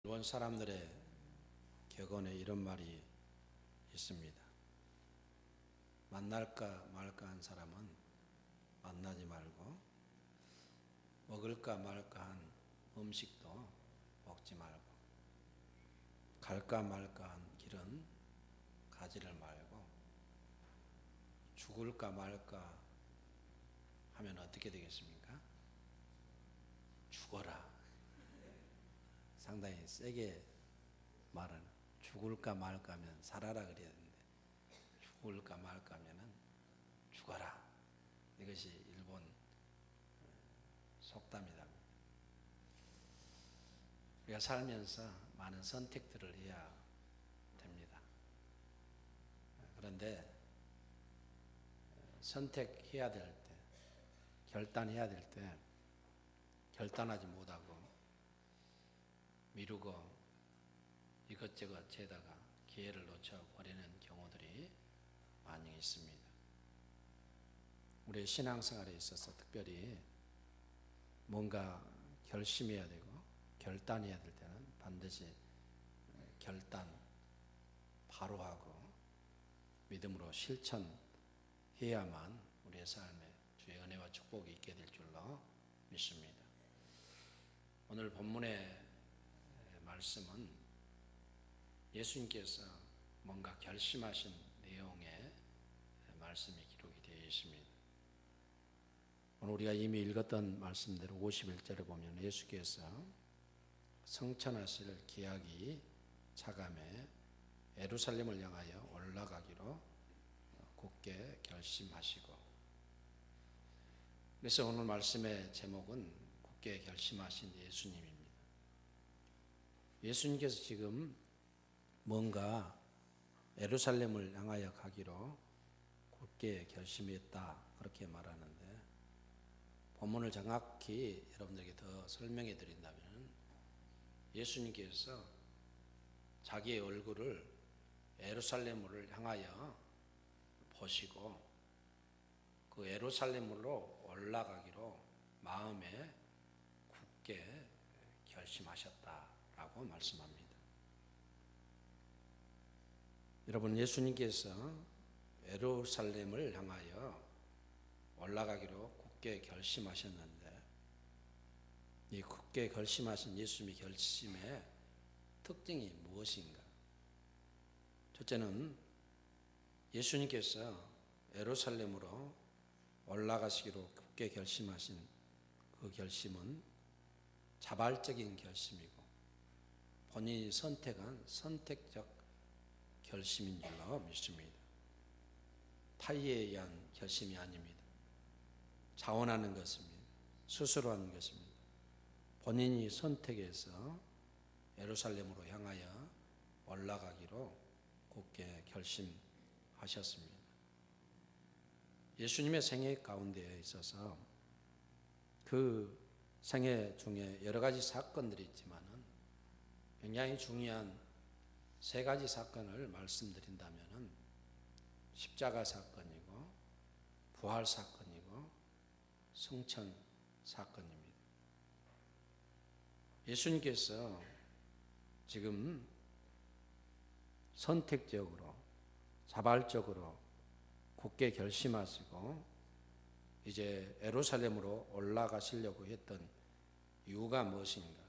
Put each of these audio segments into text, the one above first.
일본 사람들의 격언에 이런 말이 있습니다. 만날까 말까 한 사람은 만나지 말고, 먹을까 말까 한 음식도 먹지 말고, 갈까 말까 한 길은 가지를 말고, 죽을까 말까 하면 어떻게 되겠습니까? 죽어라. 상당히 세게 말하는, 죽을까 말까 하면 살아라 그래야 되는데, 죽을까 말까 하면은 죽어라. 이것이 일본 속담이다. 우리가 살면서 많은 선택들을 해야 됩니다. 그런데 선택해야 될 때, 결단해야 될 때 결단하지 못하고 미루고 이것저것 재다가 기회를 놓쳐버리는 경우들이 많이 있습니다. 우리의 신앙생활에 있어서 특별히 뭔가 결심해야 되고 결단해야 될 때는 반드시 결단 바로 하고 믿음으로 실천해야만 우리의 삶에 주의 은혜와 축복이 있게 될 줄로 믿습니다. 오늘 본문의 말씀은 예수님께서 뭔가 결심하신 내용의 말씀이 기록이 되어 있습니다. 오늘 우리가 이미 읽었던 말씀대로 51절에 보면 예수께서 성천하실 기약이 차감해 예루살렘을 향하여 올라가기로 굳게 결심하시고, 그래서 오늘 말씀의 제목은 굳게 결심하신 예수님입니다. 예수님께서 지금 뭔가 예루살렘을 향하여 가기로 굳게 결심했다 그렇게 말하는데, 본문을 정확히 여러분들에게 더 설명해 드린다면 예수님께서 자기의 얼굴을 예루살렘을 향하여 보시고 그 예루살렘으로 올라가기로 마음에 굳게 결심하셨다라고 말씀합니다. 여러분, 예수님께서 예루살렘을 향하여 올라가기로 굳게 결심하셨는데, 이 굳게 결심하신 예수님의 결심의 특징이 무엇인가? 첫째는 예수님께서 예루살렘으로 올라가시기로 굳게 결심하신 그 결심은 자발적인 결심이고 본인이 선택한 선택적 결심인 줄로 믿습니다. 타의에 의한 결심이 아닙니다. 자원하는 것입니다. 스스로 하는 것입니다. 본인이 선택해서 예루살렘으로 향하여 올라가기로 굳게 결심하셨습니다. 예수님의 생애 가운데에 있어서 그 생애 중에 여러 가지 사건들이 있지만은 굉장히 중요한 세 가지 사건을 말씀드린다면은 십자가 사건이고 부활 사건이고 승천 사건입니다. 예수님께서 지금 선택적으로 자발적으로 굳게 결심하시고 이제 예루살렘으로 올라가시려고 했던 이유가 무엇인가?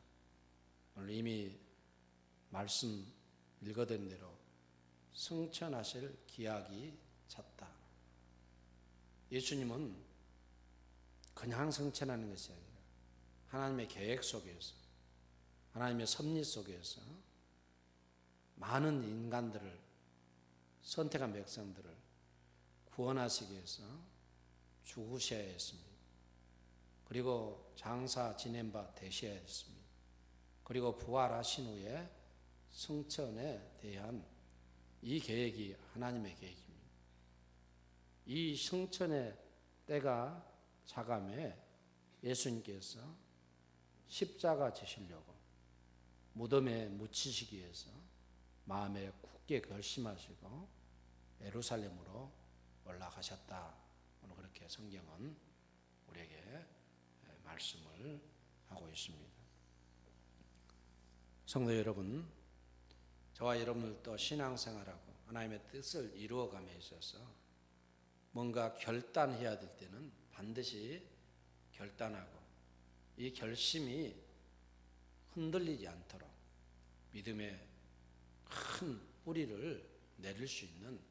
오늘 이미 말씀 읽어드린 대로 승천하실 기약이 찼다. 예수님은 그냥 승천하는 것이 아니라 하나님의 계획 속에서, 하나님의 섭리 속에서 많은 인간들을, 선택한 백성들을 구원하시기 위해서 죽으셔야 했습니다. 그리고 장사 지낸 바 되셔야 했습니다. 그리고 부활하신 후에 승천에 대한 이 계획이 하나님의 계획입니다. 이 승천의 때가 차감해 예수님께서 십자가 지시려고 무덤에 묻히시기 위해서 마음에 굳게 결심하시고 예루살렘으로 올라가셨다. 오늘 그렇게 성경은 우리에게 말씀을 하고 있습니다. 성도 여러분, 저와 여러분들도 신앙생활하고 하나님의 뜻을 이루어감에 있어서 뭔가 결단해야 될 때는 반드시 결단하고 이 결심이 흔들리지 않도록 믿음의 큰 뿌리를 내릴 수 있는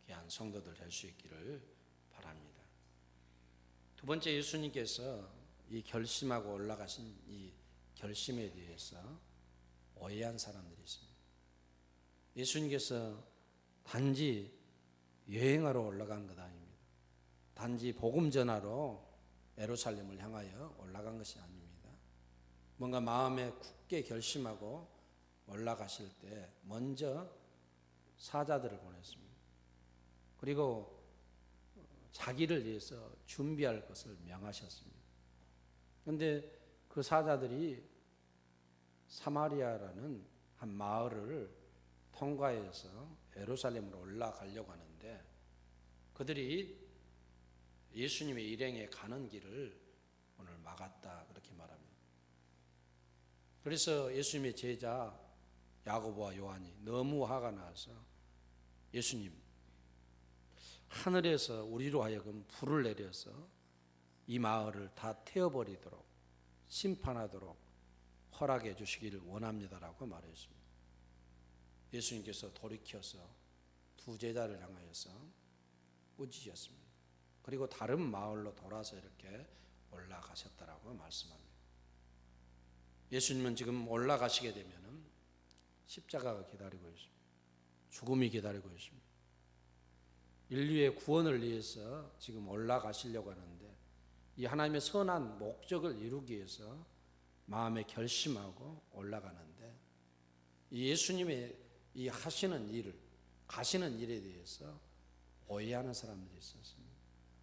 귀한 성도들 될 수 있기를 바랍니다. 두 번째, 예수님께서 이 결심하고 올라가신 이 결심에 대해서 오해한 사람들이 있습니다. 예수님께서 단지 여행하러 올라간 것 아닙니다. 단지 복음 전하러 예루살렘을 향하여 올라간 것이 아닙니다. 뭔가 마음에 굳게 결심하고 올라가실 때 먼저 사자들을 보냈습니다. 그리고 자기를 위해서 준비할 것을 명하셨습니다. 그런데 그 사자들이 사마리아라는 한 마을을 통과해서 예루살렘으로 올라가려고 하는데 그들이 예수님의 일행에 가는 길을 오늘 막았다, 그렇게 말합니다. 그래서 예수님의 제자 야고보와 요한이 너무 화가 나서 예수님, 하늘에서 우리로 하여금 불을 내려서 이 마을을 다 태워버리도록 심판하도록 허락해 주시기를 원합니다라고 말했습니다. 예수님께서 돌이켜서 두 제자를 향하여서 꾸짖으셨습니다. 그리고 다른 마을로 돌아서 이렇게 올라가셨다라고 말씀합니다. 예수님은 지금 올라가시게 되면은 십자가가 기다리고 있습니다. 죽음이 기다리고 있습니다. 인류의 구원을 위해서 지금 올라가시려고 하는데 이 하나님의 선한 목적을 이루기 위해서 마음에 결심하고 올라가는데 이 예수님의 이 하시는 일을, 가시는 일에 대해서 오해하는 사람들이 있었습니다.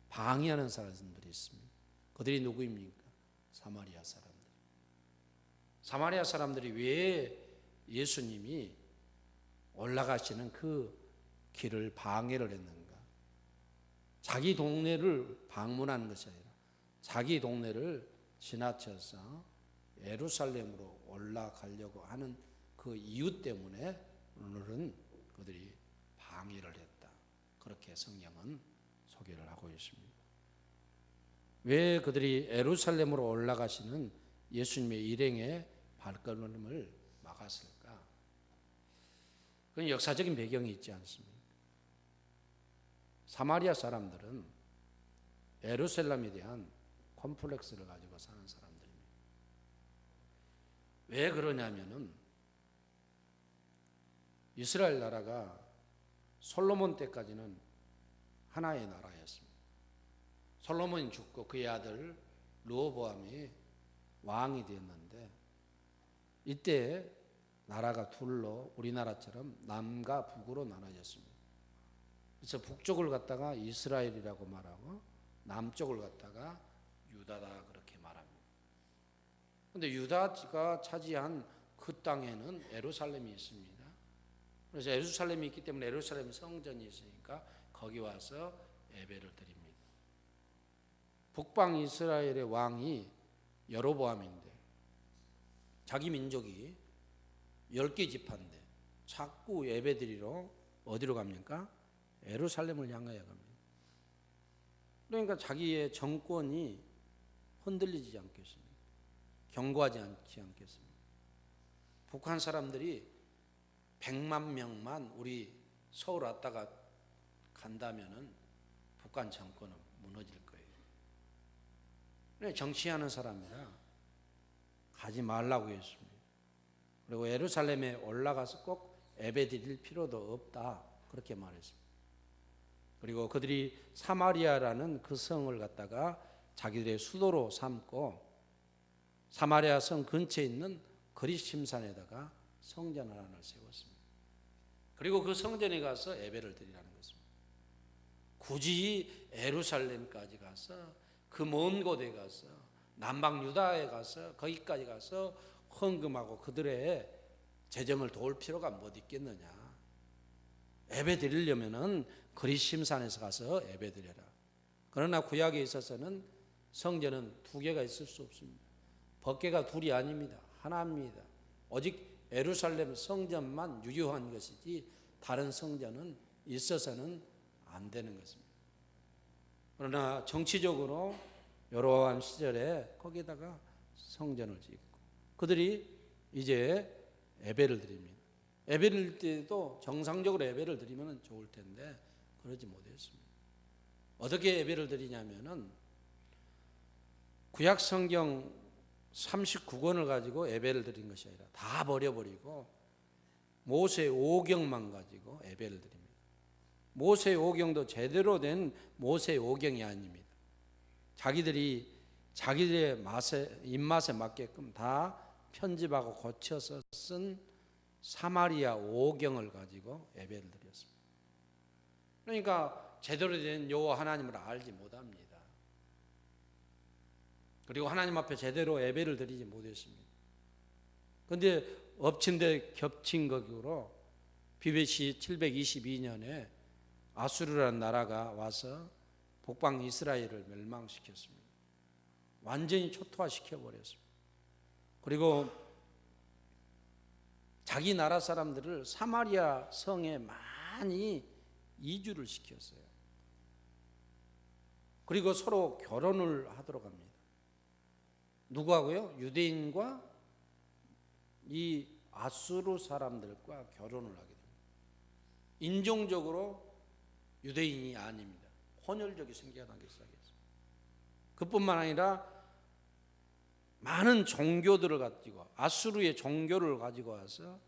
방해하는 사람들이 있습니다. 그들이 누구입니까? 사마리아 사람들. 사마리아 사람들이 왜 예수님이 올라가시는 그 길을 방해를 했는가? 자기 동네를 방문하는 것이 아니라 자기 동네를 지나쳐서 예루살렘으로 올라가려고 하는 그 이유 때문에 오늘은 그들이 방해를 했다, 그렇게 성경은 소개를 하고 있습니다. 왜 그들이 예루살렘으로 올라가시는 예수님의 일행의 발걸음을 막았을까? 그건 역사적인 배경이 있지 않습니까? 사마리아 사람들은 예루살렘에 대한 콤플렉스를 가지고 사는 사람들입니다. 왜 그러냐면은 이스라엘 나라가 솔로몬 때까지는 하나의 나라였습니다. 솔로몬이 죽고 그의 아들 르호보암이 왕이 되었는데 이때 나라가 둘로 우리나라처럼 남과 북으로 나눠졌습니다. 그래서 북쪽을 갖다가 이스라엘이라고 말하고 남쪽을 갖다가 유다다, 그렇게 말합니다. 그런데 유다가 차지한 그 땅에는 예루살렘이 있습니다. 그래서 예루살렘이 있기 때문에 예루살렘 성전이 있으니까 거기 와서 예배를 드립니다. 북방 이스라엘의 왕이 여로보암인데 자기 민족이 10개 지파인데 자꾸 예배드리러 어디로 갑니까? 예루살렘을 향하여 갑니다. 그러니까 자기의 정권이 흔들리지 않겠습니까? 견고하지 않겠습니까? 북한 사람들이 100만 명만 우리 서울 왔다가 간다면은 북한 정권은 무너질 거예요. 정치하는 사람이라 가지 말라고 했습니다. 그리고 예루살렘에 올라가서 꼭 예배 드릴 필요도 없다, 그렇게 말했습니다. 그리고 그들이 사마리아라는 그 성을 갖다가 자기들의 수도로 삼고 사마리아 성 근처에 있는 그리심산에다가 성전 하나를 세웠습니다. 그리고 그 성전에 가서 예배를 드리라는 것입니다. 굳이 예루살렘까지 가서 그 먼 곳에 가서 남방 유다에 가서 거기까지 가서 헌금하고 그들의 재정을 도울 필요가 뭐 있겠느냐. 예배 드리려면은 그리심산에서 가서 예배 드려라. 그러나 구약에 있어서는 성전은 두 개가 있을 수 없습니다. 법궤가 둘이 아닙니다. 하나입니다. 오직 예루살렘 성전만 유효한 것이지 다른 성전은 있어서는 안 되는 것입니다. 그러나 정치적으로 여로보암 시절에 거기다가 성전을 짓고 그들이 이제 예배를 드립니다. 예배를 드릴 때도 정상적으로 예배를 드리면 좋을 텐데 그러지 못했습니다. 어떻게 예배를 드리냐면은 구약 성경 39권을 가지고 예배를 드린 것이 아니라 다 버려버리고 모세 오경만 가지고 예배를 드립니다. 모세 오경도 제대로 된 모세 오경이 아닙니다. 자기들의 입맛에 맞게끔 다 편집하고 고쳐서 쓴 사마리아 오경을 가지고 예배를 드렸습니다. 그러니까 제대로 된 여호와 하나님을 알지 못합니다. 그리고 하나님 앞에 제대로 예배를 드리지 못했습니다. 그런데 엎친 데 겹친 것으로 BC 722년에 아수르라는 나라가 와서 북방 이스라엘을 멸망시켰습니다. 완전히 초토화시켜 버렸습니다. 그리고 자기 나라 사람들을 사마리아 성에 많이 이주를 시켰어요. 그리고 서로 결혼을 하도록 합니다. 누구하고요? 유대인과 이 아수르 사람들과 결혼을 하게 됩니다. 인종적으로 유대인이 아닙니다. 혼혈족이 생겨나기 시작했습니다. 그뿐만 아니라 많은 종교들을 가지고 아수르의 종교를 가지고 와서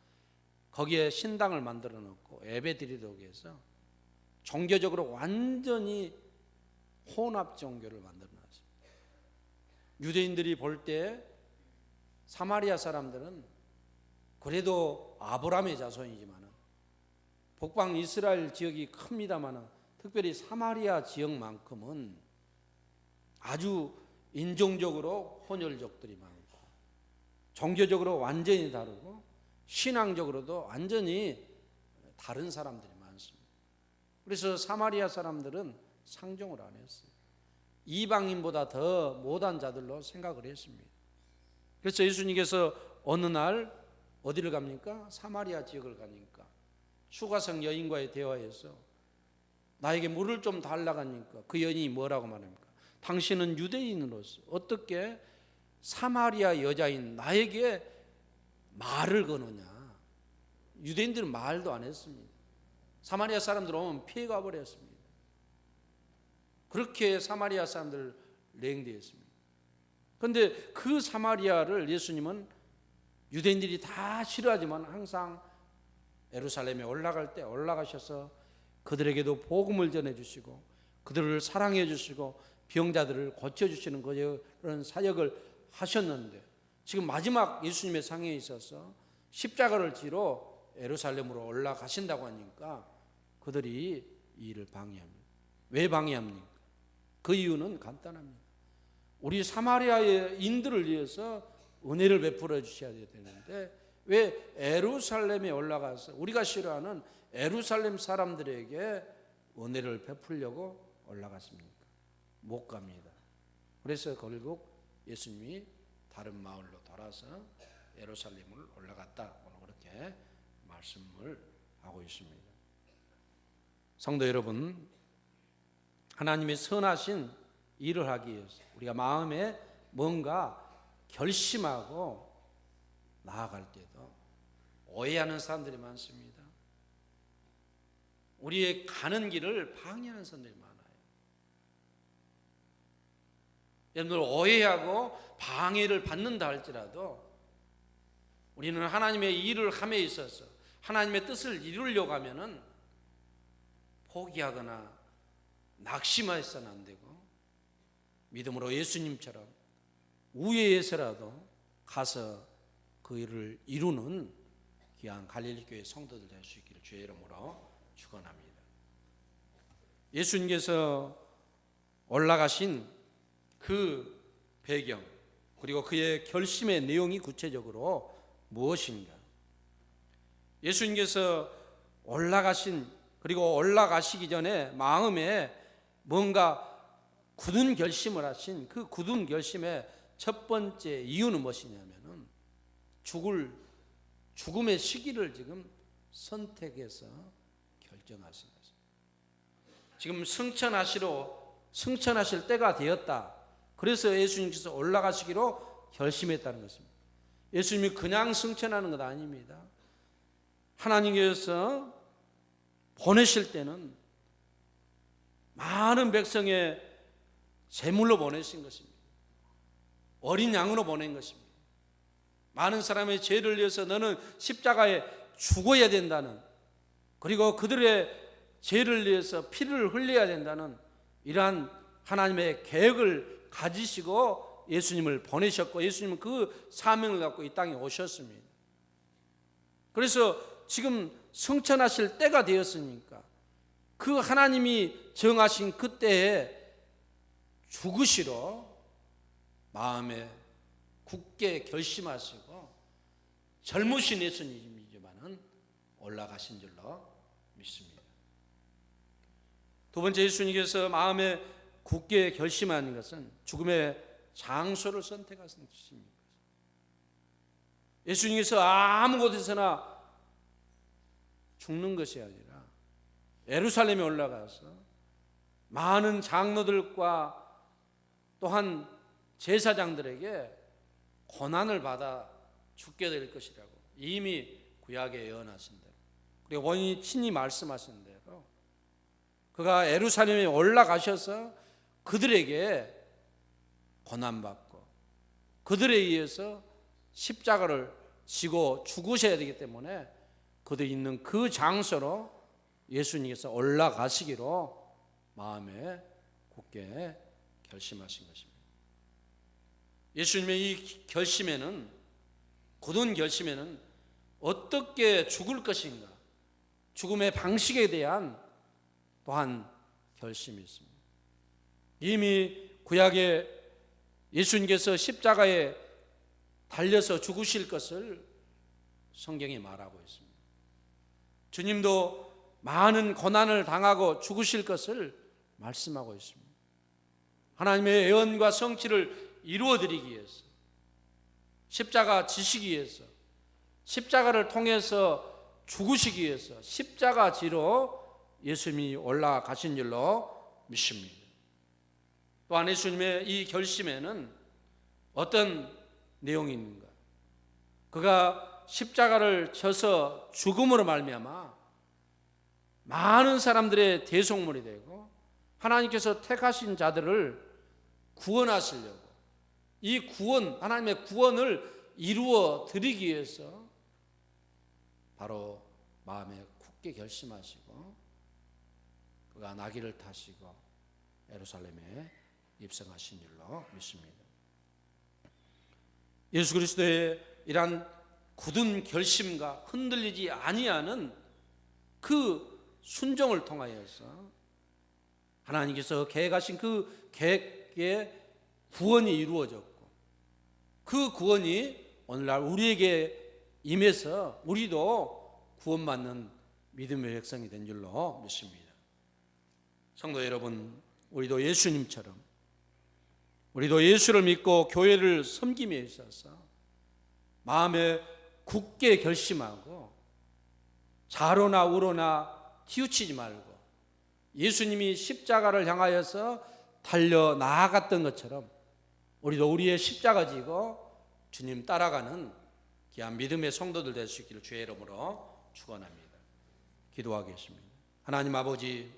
거기에 신당을 만들어 놓고 예배 드리도록 해서 종교적으로 완전히 혼합 종교를 만들어 놨습니다. 유대인들이 볼 때 사마리아 사람들은 그래도 아브라함의 자손이지만 북방 이스라엘 지역이 큽니다만 특별히 사마리아 지역만큼은 아주 인종적으로 혼혈족들이 많고 종교적으로 완전히 다르고 신앙적으로도 완전히 다른 사람들이 많습니다. 그래서 사마리아 사람들은 상종을 안 했어요. 이방인보다 더 못한 자들로 생각을 했습니다. 그래서 예수님께서 어느 날 어디를 갑니까? 사마리아 지역을 가니까 수가성 여인과의 대화에서 나에게 물을 좀 달라고 하니까 그 여인이 뭐라고 말합니까? 당신은 유대인으로서 어떻게 사마리아 여자인 나에게 말을 거느냐? 유대인들은 말도 안 했습니다. 사마리아 사람들 오면 피해가 버렸습니다. 그렇게 사마리아 사람들을 냉대했습니다. 그런데 그 사마리아를 예수님은 유대인들이 다 싫어하지만 항상 예루살렘에 올라갈 때 올라가셔서 그들에게도 복음을 전해주시고 그들을 사랑해 주시고 병자들을 고쳐주시는 그런 사역을 하셨는데 지금 마지막 예수님의 상에 있어서 십자가를 지러 예루살렘으로 올라가신다고 하니까 그들이 이 일을 방해합니다. 왜 방해합니까? 그 이유는 간단합니다. 우리 사마리아의 인들을 위해서 은혜를 베풀어 주셔야 되는데 왜 예루살렘에 올라가서 우리가 싫어하는 예루살렘 사람들에게 은혜를 베풀려고 올라갔습니까? 못 갑니다. 그래서 결국 예수님이 다른 마을로 돌아서 예루살렘을 올라갔다. 그렇게 말씀을 하고 있습니다. 성도 여러분, 하나님의 선하신 일을 하기 위해서 우리가 마음에 뭔가 결심하고 나아갈 때도 오해하는 사람들이 많습니다. 우리의 가는 길을 방해하는 사람들이 많아요. 여러분들 오해하고 방해를 받는다 할지라도 우리는 하나님의 일을 함에 있어서 하나님의 뜻을 이루려고 하면은 포기하거나 낙심해서는 안 되고 믿음으로 예수님처럼 우회해서라도 가서 그 일을 이루는 귀한 갈릴리 교회 성도들 될 수 있기를 주의 이름으로 축원합니다. 예수님께서 올라가신 그 배경 그리고 그의 결심의 내용이 구체적으로 무엇인가? 예수님께서 올라가신 그리고 올라가시기 전에 마음에 뭔가 굳은 결심을 하신 그 굳은 결심의 첫 번째 이유는 무엇이냐면은 죽을 죽음의 시기를 지금 선택해서 결정하신 것입니다. 지금 승천하실 때가 되었다. 그래서 예수님께서 올라가시기로 결심했다는 것입니다. 예수님이 그냥 승천하는 것 아닙니다. 하나님께서 보내실 때는 많은 백성의 제물로 보내신 것입니다. 어린 양으로 보낸 것입니다. 많은 사람의 죄를 위해서 너는 십자가에 죽어야 된다는, 그리고 그들의 죄를 위해서 피를 흘려야 된다는 이러한 하나님의 계획을 가지시고 예수님을 보내셨고, 예수님은 그 사명을 갖고 이 땅에 오셨습니다. 그래서 지금 승천하실 때가 되었으니까 그 하나님이 정하신 그때에 죽으시러 마음에 굳게 결심하시고, 젊으신 예수님이지만은 올라가신 줄로 믿습니다. 두 번째, 예수님께서 마음에 굳게 결심하는 것은 죽음의 장소를 선택하신 것입니다. 예수님께서 아무 곳에서나 죽는 것이 아니라 예루살렘에 올라가서 많은 장로들과 또한 제사장들에게 고난을 받아 죽게 될 것이라고 이미 구약에 예언하신 대로, 그리고 본인이 친히 말씀하신 대로 그가 예루살렘에 올라가셔서 그들에게 고난받고 그들에 의해서 십자가를 지고 죽으셔야 되기 때문에 그들이 있는 그 장소로 예수님께서 올라가시기로 마음에 굳게 결심하신 것입니다. 예수님의 이 결심에는, 굳은 결심에는 어떻게 죽을 것인가, 죽음의 방식에 대한 또한 결심이 있습니다. 이미 구약에 예수님께서 십자가에 달려서 죽으실 것을 성경이 말하고 있습니다. 주님도 많은 고난을 당하고 죽으실 것을 말씀하고 있습니다. 하나님의 예언과 성취를 이루어드리기 위해서, 십자가 지시기 위해서, 십자가를 통해서 죽으시기 위해서 십자가 지로 예수님이 올라가신 줄로 믿습니다. 또한 예수님의 이 결심에는 어떤 내용이 있는가? 그가 십자가를 져서 죽음으로 말미암아 많은 사람들의 대속물이 되고 하나님께서 택하신 자들을 구원하시려고, 이 구원, 하나님의 구원을 이루어 드리기 위해서 바로 마음에 굳게 결심하시고 그가 나귀를 타시고 예루살렘에 입성하신 줄로 믿습니다. 예수 그리스도의 이러한 굳은 결심과 흔들리지 아니하는 그 순종을 통하여서 하나님께서 계획하신 그 계획의 구원이 이루어졌고, 그 구원이 오늘날 우리에게 임해서 우리도 구원받는 믿음의 백성이 된 줄로 믿습니다. 성도 여러분, 우리도 예수님처럼 우리도 예수를 믿고 교회를 섬김에 있어서 마음에 굳게 결심하고 좌로나 우로나 치우치지 말고 예수님이 십자가를 향하여서 달려 나아갔던 것처럼 우리도 우리의 십자가 지고 주님 따라가는 귀한 믿음의 성도들 될 수 있기를 주의 이름으로 축원합니다. 기도하겠습니다. 하나님 아버지,